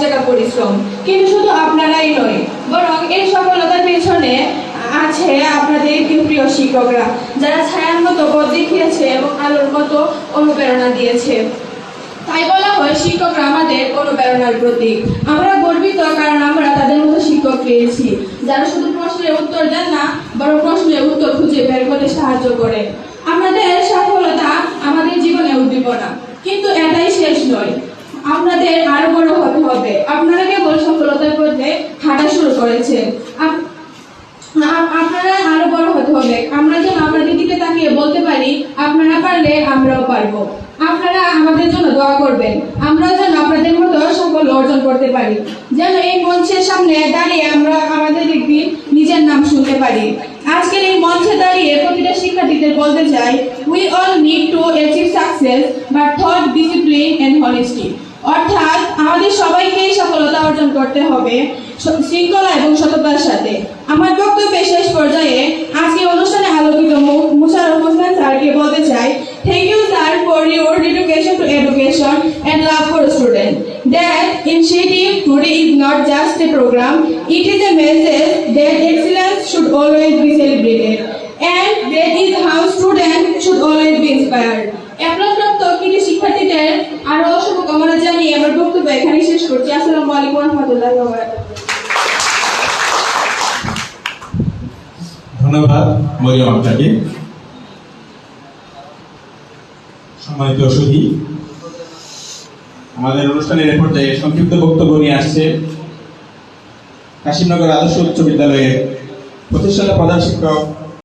জায়গা পরিশ্রম। কিন্তু শুধু আপনারাই নয়, বরং এই সফলতার পেছনে আছে আপনাদের প্রিয় শিক্ষকরা, যারা ছায়ার মতো পথ দেখিয়েছে এবং আলোর মতো অনুপ্রেরণা দিয়েছে। তাই বলা হয় শিক্ষকরা আমাদের অনুপ্রেরণার প্রতীক। আমরা গর্বিত কারণ আমরা তাদের মতো শিক্ষক পেয়েছি, যারা শুধু প্রশ্নের উত্তর দেন না, বরং প্রশ্নের উত্তর খুঁজে বের করতে সাহায্য করে। আমাদের সফলতা আমাদের জীবনে উদ্দীপনা, কিন্তু এটাই শেষ নয়। আপনাদের আরো বড় হতে হবে। আপনারা কেবল সফলতার পথে হাঁটা শুরু করেছেন, আপনারা আরো বড় হতে হবে। আমরা যেন আপনাদের দিকে তাকিয়ে বলতে পারি, আপনারা পারলে আমরাও পারবো। আপনারা আমাদের জন্য দোয়া করবেন, আমরা যেন আপনাদের মতো সাফল্য অর্জন করতে পারি, যেন এই মঞ্চের সামনে দাঁড়িয়ে আমরা আমাদের একটি নিজের নাম শুনতে পারি। আজকের এই মঞ্চে দাঁড়িয়ে প্রতিটা শিক্ষার্থীদের বলতে চাই, we all need to achieve success but thought, discipline and honesty. অর্থাৎ আমাদের সবাইকেই সফলতা অর্জন করতে হবে শৃঙ্খলা এবং সততার সাথে। আমার বক্তব্যের শেষ পর্যায়ে আজকে অনুষ্ঠানে আলোকিত মুশাররফ হোসেন স্যারকে বলতে চাই, thank you sir for your dedication to education and love for students. That initiative today is not just a program, it is a message that excellence should always be celebrated, and that is how students should always be inspired. প্রাপ্ত কৃতি শিক্ষার্থীদের আরো শুভকামনা জানিয়ে আমার বক্তব্য এখানে শেষ করছি। আসসালামু আলাইকুম ওয়া রাহমাতুল্লাহি ওয়া বারাকাতুহু। ধন্যবাদ মরিয়ম আপনাকে। সম্মানিত সুধী, আমাদের অনুষ্ঠানের এ পর্যায়ে সংক্ষিপ্ত বক্তব্য নিয়ে আসছে কাশিমনগর আদর্শ উচ্চ বিদ্যালয়ের প্রতিষ্ঠাতা প্রধান শিক্ষক